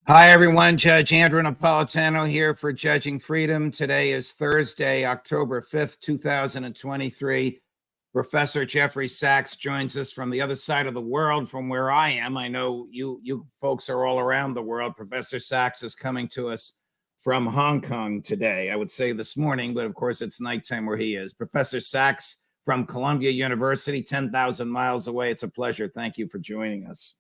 Hi, everyone. Judge Andrew Napolitano here for Judging Freedom. Today is Thursday, October 5th, 2023. Professor Jeffery Sachs joins us from the other side of the world from where I am. I know you folks are all around the world. Professor Sachs is coming to us from Hong Kong today. I would say this morning, but of course it's nighttime where he is. Professor Sachs from Columbia University, 10,000 miles away. It's a pleasure. Thank you for joining us.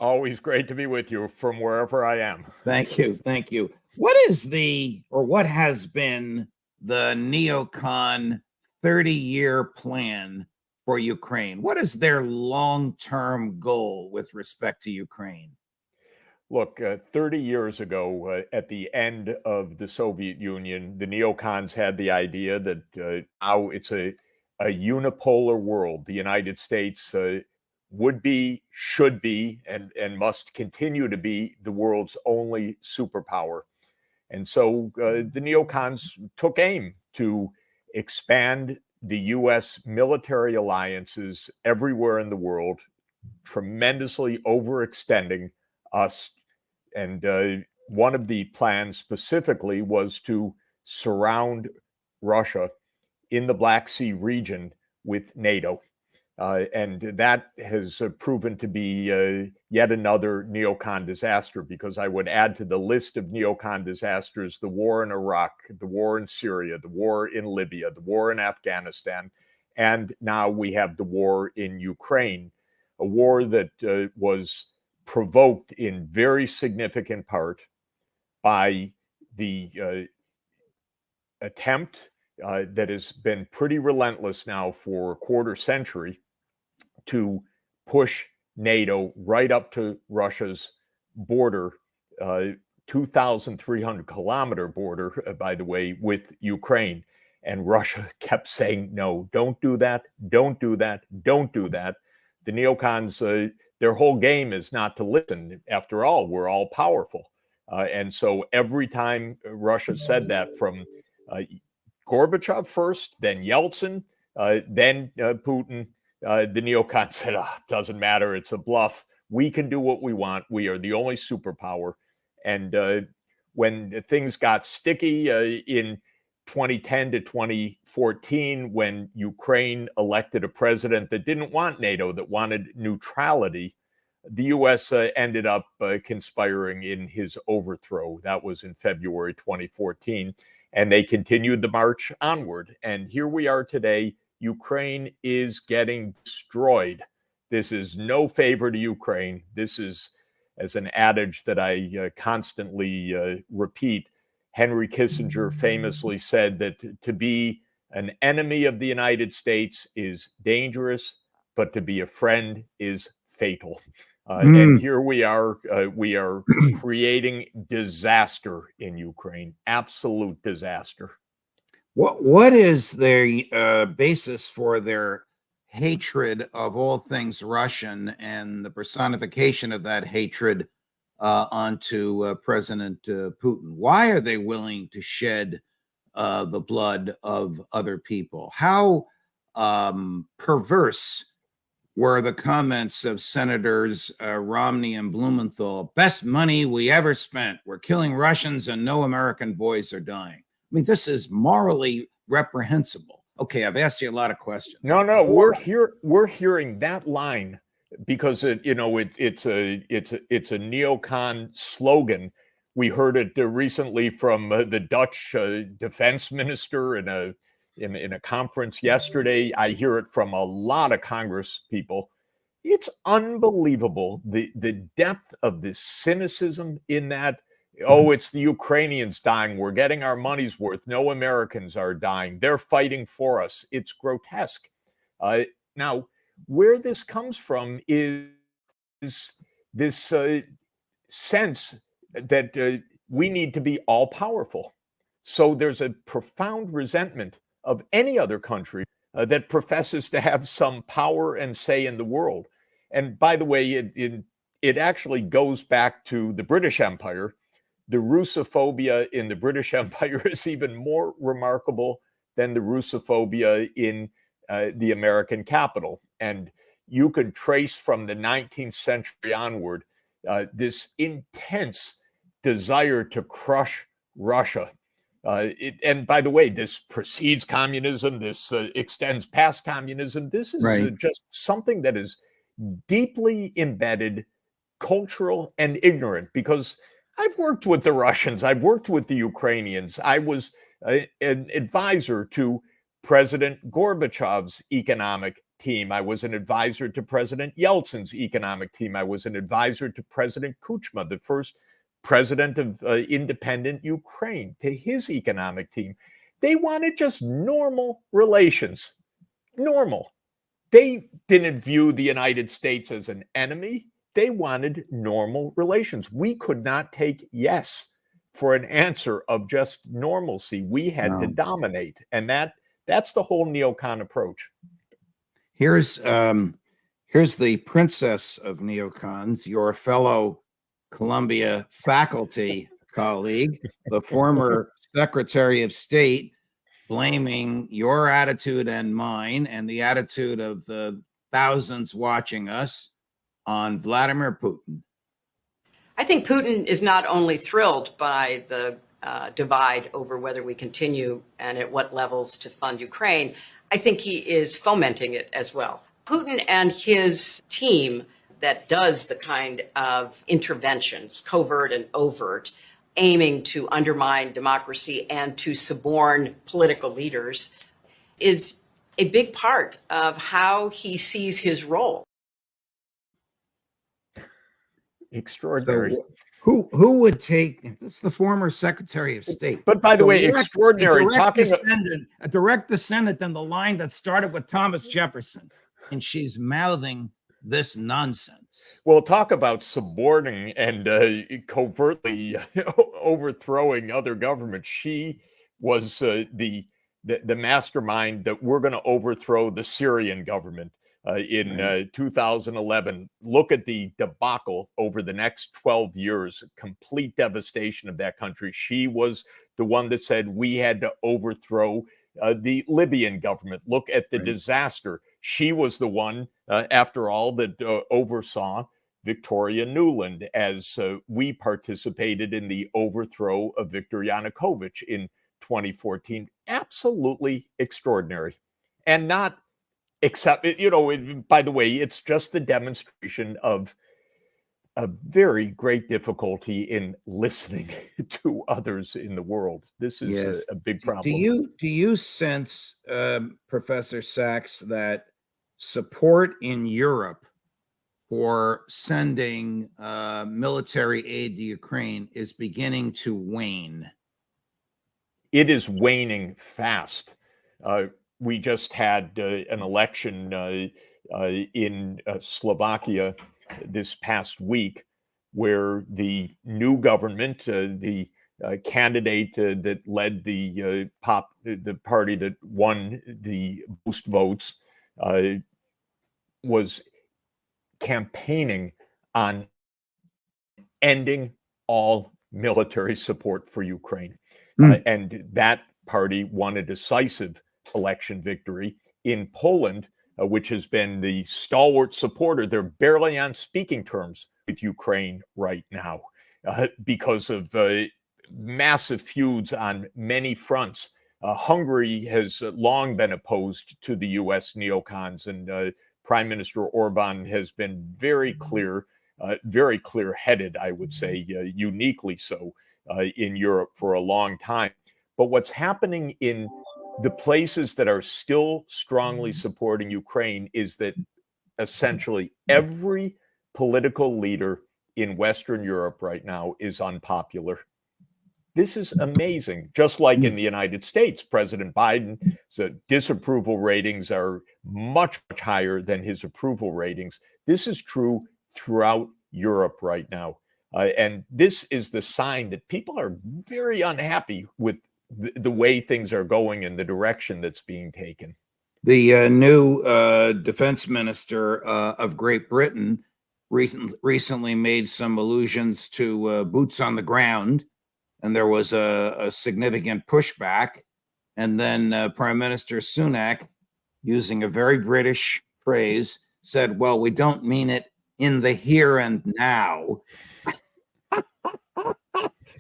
Always great to be with you from wherever I am. Thank you. Thank you. What has been the neocon 30-year plan for Ukraine? What is their long-term goal with respect to Ukraine? Look, 30 years ago, at the end of the Soviet Union, the neocons had the idea that now it's a unipolar world. The United States would be, should be, and must continue to be the world's only superpower. And so the neocons took aim to expand the U.S. military alliances everywhere in the world, tremendously overextending us. And one of the plans specifically was to surround Russia in the Black Sea region with NATO. And that has proven to be yet another neocon disaster, because I would add to the list of neocon disasters the war in Iraq, the war in Syria, the war in Libya, the war in Afghanistan, and now we have the war in Ukraine, a war that was provoked in very significant part by the attempt that has been pretty relentless now for a quarter century to push NATO right up to Russia's border, 2,300-kilometer border, by the way, with Ukraine. And Russia kept saying, no, don't do that, don't do that, don't do that. The neocons, their whole game is not to listen. After all, we're all powerful. And so every time Russia said that, from Gorbachev first, then Yeltsin, then Putin, the neocons said, doesn't matter, it's a bluff. We can do what we want. We are the only superpower. And when things got sticky in 2010 to 2014, when Ukraine elected a president that didn't want NATO, that wanted neutrality, the U.S. ended up conspiring in his overthrow. That was in February 2014. And they continued the march onward. And here we are today. Ukraine is getting destroyed. This is no favor to Ukraine. This is, as an adage that I constantly repeat, Henry Kissinger famously said that to be an enemy of the United States is dangerous, but to be a friend is fatal. And here we are creating disaster in Ukraine, absolute disaster. What is their basis for their hatred of all things Russian and the personification of that hatred onto President Putin? Why are they willing to shed the blood of other people? How perverse were the comments of Senators Romney and Blumenthal? Best money we ever spent. We're killing Russians and no American boys are dying. I mean, this is morally reprehensible. Okay, I've asked you a lot of questions. No, we're hearing that line because it's a neocon slogan. We heard it recently from the Dutch defense minister in a conference yesterday. I hear it from a lot of Congress people. It's unbelievable the depth of the cynicism in that. Oh, it's the Ukrainians dying. We're getting our money's worth. No Americans are dying. They're fighting for us. It's grotesque. Now, where this comes from is this sense that we need to be all powerful. So there's a profound resentment of any other country that professes to have some power and say in the world. And by the way, it actually goes back to the British Empire. The Russophobia in the British Empire is even more remarkable than the Russophobia in the American capital. And you could trace from the 19th century onward this intense desire to crush Russia. And by the way, this precedes communism. This extends past communism. This is just something that is deeply embedded, cultural and ignorant, because I've worked with the Russians. I've worked with the Ukrainians. I was an advisor to President Gorbachev's economic team. I was an advisor to President Yeltsin's economic team. I was an advisor to President Kuchma, the first president of independent Ukraine, to his economic team. They wanted just normal relations. Normal. They didn't view the United States as an enemy. They wanted normal relations. We could not take yes for an answer of just normalcy. We had to dominate. And that's the whole neocon approach. Here's the princess of neocons, your fellow Columbia faculty colleague, the former Secretary of State, blaming your attitude and mine and the attitude of the thousands watching us on Vladimir Putin. I think Putin is not only thrilled by the divide over whether we continue and at what levels to fund Ukraine, I think he is fomenting it as well. Putin and his team that does the kind of interventions, covert and overt, aiming to undermine democracy and to suborn political leaders, is a big part of how he sees his role. Extraordinary. So who would take this? The former Secretary of State. But by the way, extraordinary. A direct descendant than the line that started with Thomas Jefferson, and she's mouthing this nonsense. Well, talk about suborning and covertly overthrowing other governments. She was the mastermind that we're going to overthrow the Syrian government in 2011. Look at the debacle over the next 12 years, complete devastation of that country. She was the one that said we had to overthrow the Libyan government. Look at the disaster. She was the one, after all, that oversaw Victoria Nuland as we participated in the overthrow of Viktor Yanukovych in 2014. Absolutely extraordinary. And not except, by the way, it's just the demonstration of a very great difficulty in listening to others in the world. This is a big problem. Do you sense, Professor Sachs, that support in Europe for sending military aid to Ukraine is beginning to wane? It is waning fast. We just had an election in Slovakia this past week, where the new government, the candidate that led the party that won the most votes, was campaigning on ending all military support for Ukraine. And that party won a decisive election victory. In Poland, which has been the stalwart supporter, they're barely on speaking terms with Ukraine right now because of massive feuds on many fronts. Hungary has long been opposed to the U.S. neocons, and Prime Minister Orban has been very clear-headed, I would say, uniquely so in Europe for a long time. But what's happening in the places that are still strongly supporting Ukraine is that essentially every political leader in Western Europe right now is unpopular. This is amazing. Just like in the United States, President Biden's disapproval ratings are much, much higher than his approval ratings. This is true throughout Europe right now. And this is the sign that people are very unhappy with the way things are going and the direction that's being taken. The new defense minister of Great Britain recently made some allusions to boots on the ground, and there was a significant pushback. And then Prime Minister Sunak, using a very British phrase, said, well, we don't mean it in the here and now.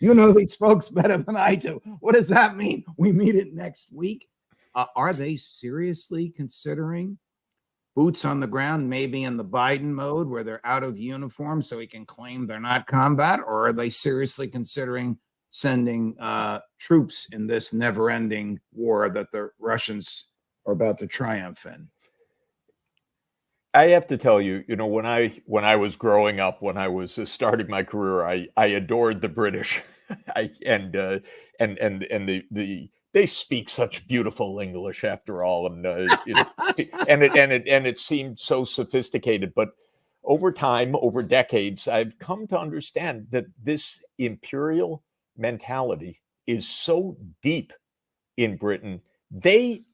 You know these folks better than I do. What does that mean? We meet it next week. Are they seriously considering boots on the ground, maybe in the Biden mode where they're out of uniform so he can claim they're not combat? Or are they seriously considering sending troops in this never-ending war that the Russians are about to triumph in? I have to tell you, when I was growing up, when I was starting my career, I adored the British, they speak such beautiful English after all, and it seemed so sophisticated. But over time, over decades, I've come to understand that this imperial mentality is so deep in Britain. They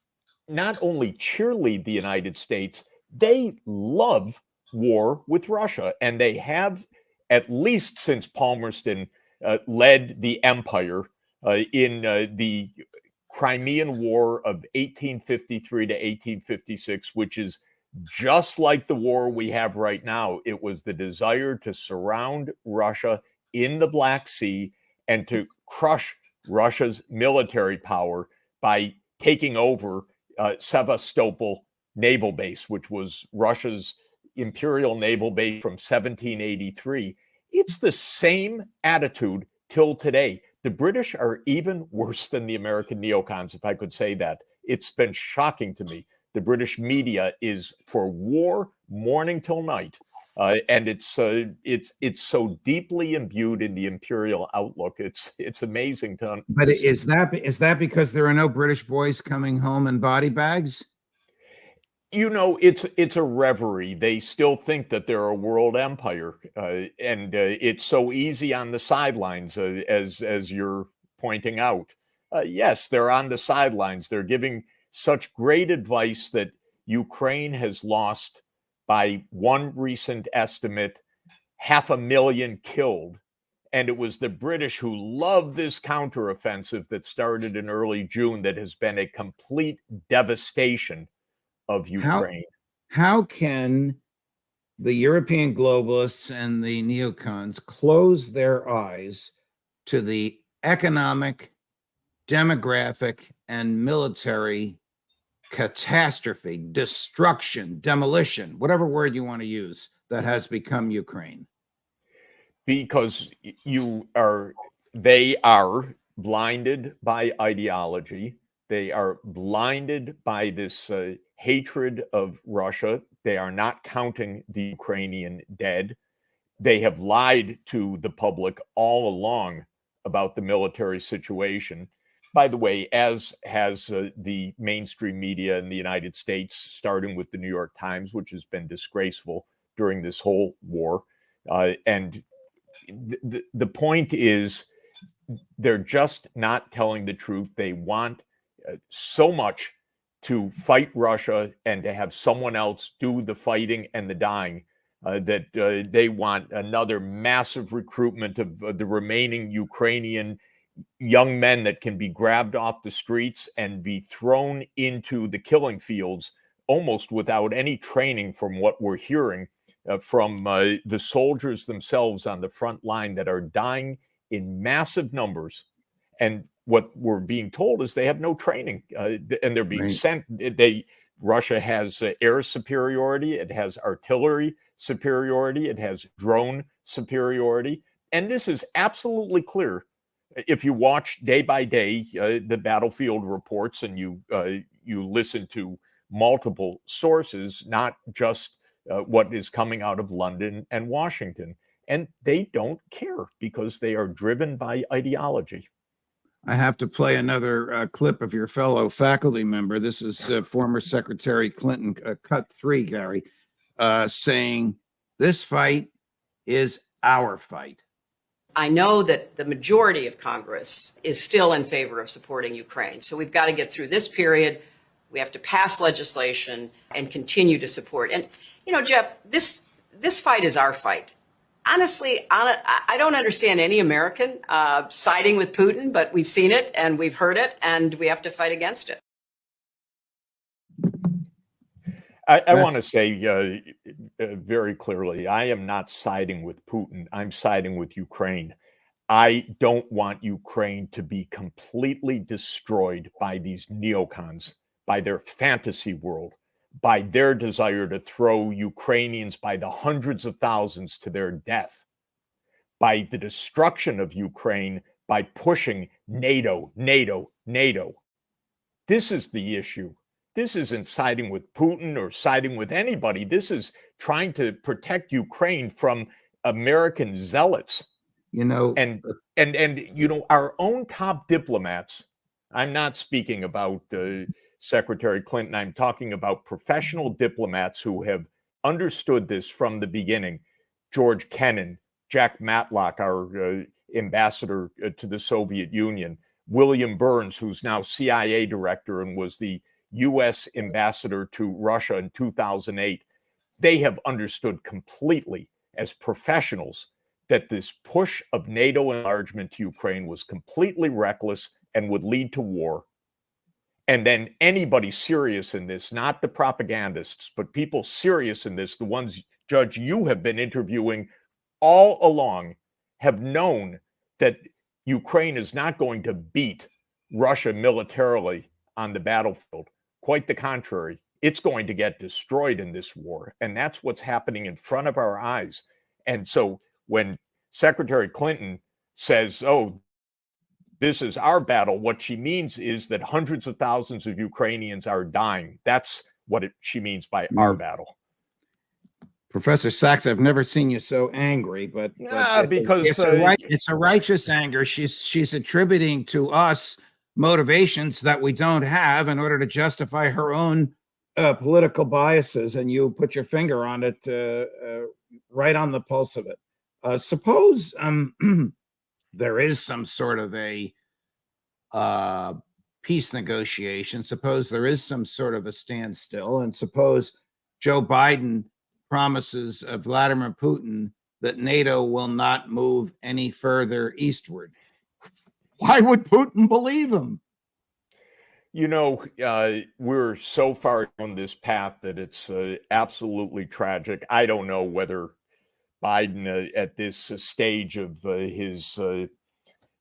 not only cheerlead the United States, they love war with Russia, and they have, at least since Palmerston led the empire in the Crimean War of 1853 to 1856, which is just like the war we have right now. It was the desire to surround Russia in the Black Sea and to crush Russia's military power by taking over Sevastopol naval base, which was Russia's imperial naval base from 1783. It's the same attitude till today. The British are even worse than the American neocons, if I could say that. It's been shocking to me. The British media is for war morning till night. And it's so deeply imbued in the imperial outlook. It's amazing to. But is that because there are no British boys coming home in body bags? It's a reverie. They still think that they're a world empire, and it's so easy on the sidelines, as you're pointing out. Yes, they're on the sidelines. They're giving such great advice that Ukraine has lost, by one recent estimate, 500,000 killed. And it was the British who loved this counteroffensive that started in early June that has been a complete devastation of Ukraine. How can the European globalists and the neocons close their eyes to the economic, demographic, and military catastrophe, destruction, demolition, whatever word you want to use, that has become Ukraine? Because they are blinded by ideology. They are blinded by this hatred of Russia. They are not counting the Ukrainian dead. They have lied to the public all along about the military situation. By the way, as has the mainstream media in the United States, starting with the New York Times, which has been disgraceful during this whole war. And the point is, they're just not telling the truth. They want so much to fight Russia and to have someone else do the fighting and the dying, that they want another massive recruitment of the remaining Ukrainian young men that can be grabbed off the streets and be thrown into the killing fields almost without any training, from what we're hearing from the soldiers themselves on the front line that are dying in massive numbers. And what we're being told is they have no training, and they're being sent. Russia has air superiority, it has artillery superiority, it has drone superiority, and this is absolutely clear if you watch day by day the battlefield reports, and you listen to multiple sources, not just what is coming out of London and Washington. And they don't care because they are driven by ideology. I have to play another clip of your fellow faculty member. This is former Secretary Clinton, cut 3, Gary, saying, "This fight is our fight." I know that the majority of Congress is still in favor of supporting Ukraine. So we've got to get through this period. We have to pass legislation and continue to support. And, Jeff, this fight is our fight. Honestly, I don't understand any American siding with Putin, but we've seen it and we've heard it, and we have to fight against it. I want to say very clearly, I am not siding with Putin. I'm siding with Ukraine. I don't want Ukraine to be completely destroyed by these neocons, by their fantasy world, by their desire to throw Ukrainians by the hundreds of thousands to their death, by the destruction of Ukraine, by pushing NATO, NATO, NATO. This is the issue. This isn't siding with Putin or siding with anybody. This is trying to protect Ukraine from American zealots. And our own top diplomats. I'm not speaking about Secretary Clinton. I'm talking about professional diplomats who have understood this from the beginning. George Kennan, Jack Matlock, our ambassador to the Soviet Union, William Burns, who's now CIA director and was the U.S. ambassador to Russia in 2008. They have understood completely as professionals that this push of NATO enlargement to Ukraine was completely reckless and would lead to war. And then anybody serious in this, not the propagandists, but people serious in this, the ones, Judge, you have been interviewing all along, have known that Ukraine is not going to beat Russia militarily on the battlefield. Quite the contrary. It's going to get destroyed in this war. And that's what's happening in front of our eyes. And so when Secretary Clinton says, oh, this is our battle, what she means is that hundreds of thousands of Ukrainians are dying. That's what she means by our battle. Professor Sachs, I've never seen you so angry, but because it's a righteous anger. She's attributing to us motivations that we don't have in order to justify her own political biases, and you put your finger on it, right on the pulse of it. Suppose there is some sort of a peace negotiation. Suppose there is some sort of a standstill, and suppose Joe Biden promises Vladimir Putin that NATO will not move any further eastward. Why would Putin believe him? You know, we're so far down this path that it's absolutely tragic. I don't know whether Biden at this stage of his,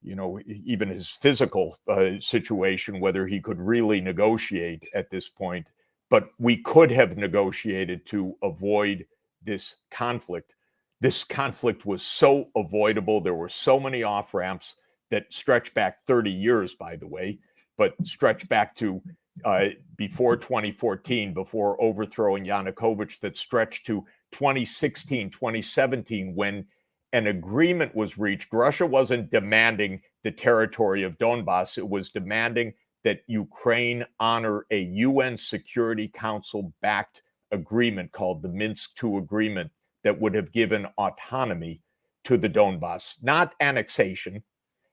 even his physical situation, whether he could really negotiate at this point. But we could have negotiated to avoid this conflict. This conflict was so avoidable. There were so many off-ramps that stretch back 30 years, by the way, but stretch back to before 2014, before overthrowing Yanukovych, that stretched to 2016, 2017, when an agreement was reached. Russia wasn't demanding the territory of Donbass. It was demanding that Ukraine honor a UN Security Council-backed agreement called the Minsk II Agreement that would have given autonomy to the Donbass, not annexation.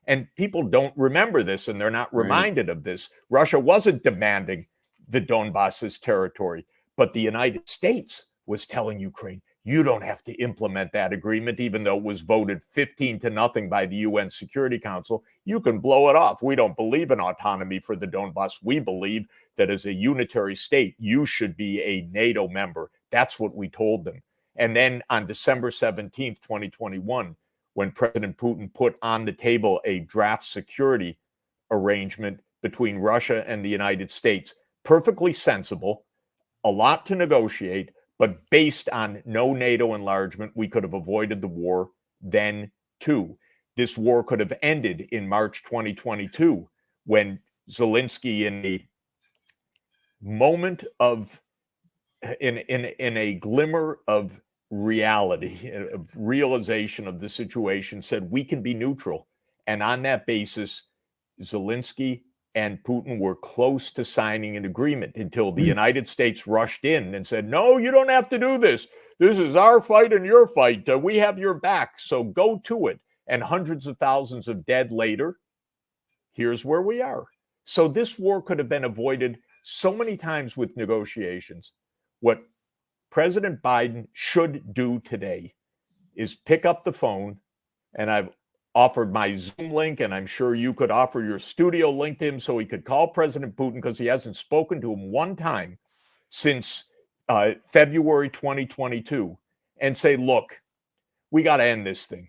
And people don't remember this, and they're not reminded of this. Russia wasn't demanding the Donbass as territory, but the United States was telling Ukraine, you don't have to implement that agreement, even though it was voted 15-0 by the UN Security Council. You can blow it off. We don't believe in autonomy for the Donbass. We believe that as a unitary state, you should be a NATO member. That's what we told them. And then on December 17th, 2021, when President Putin put on the table a draft security arrangement between Russia and the United States, perfectly sensible, a lot to negotiate, but based on no NATO enlargement, we could have avoided the war then too. This war could have ended in March 2022 when Zelensky, in a moment of, in a glimmer of reality, of realization of the situation, said we can be neutral. And on that basis, Zelensky and Putin were close to signing an agreement until the United States rushed in and said, no, you don't have to do this. This is our fight and your fight. We have your back, so go to it. And hundreds of thousands of dead later, here's where we are. So this war could have been avoided so many times with negotiations. What President Biden should do today is pick up the phone, and I've offered my Zoom link, and I'm sure you could offer your studio link to him so he could call President Putin, because he hasn't spoken to him one time since February 2022 and say, look, we got to end this thing.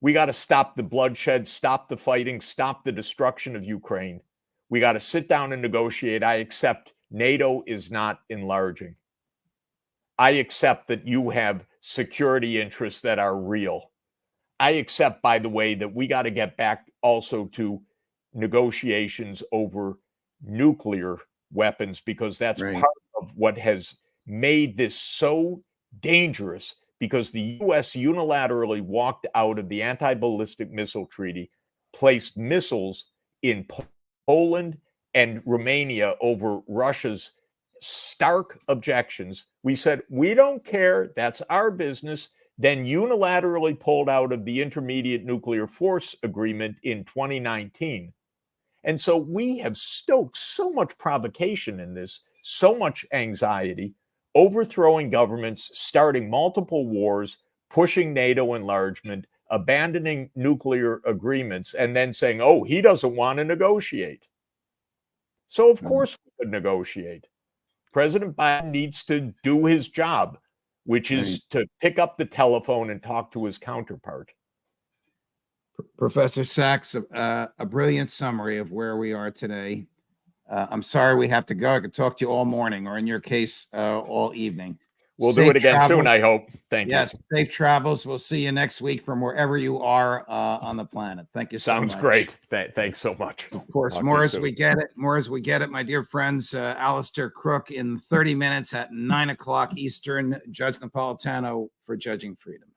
We got to stop the bloodshed, stop the fighting, stop the destruction of Ukraine. We got to sit down and negotiate. I accept NATO is not enlarging. I accept that you have security interests that are real. I accept, by the way, that we got to get back also to negotiations over nuclear weapons, because that's Right. part of what has made this so dangerous, because the U.S. unilaterally walked out of the anti-ballistic missile treaty, placed missiles in Poland and Romania over Russia's stark objections. We said, we don't care, that's our business, then unilaterally pulled out of the Intermediate Nuclear Force Agreement in 2019. And so we have stoked so much provocation in this, so much anxiety, overthrowing governments, starting multiple wars, pushing NATO enlargement, abandoning nuclear agreements, and then saying, oh, he doesn't want to negotiate. So of course we could negotiate. President Biden needs to do his job, which is to pick up the telephone and talk to his counterpart. Professor Sachs, a brilliant summary of where we are today. I'm sorry we have to go. I could talk to you all morning, or in your case, all evening. We'll do it again soon, I hope. Thank you. Yes, safe travels. We'll see you next week from wherever you are on the planet. Thank you so much. Sounds great. Thanks so much. Of course, more as we get it, my dear friends. Alistair Crook in 30 minutes at 9 o'clock Eastern. Judge Napolitano for Judging Freedom.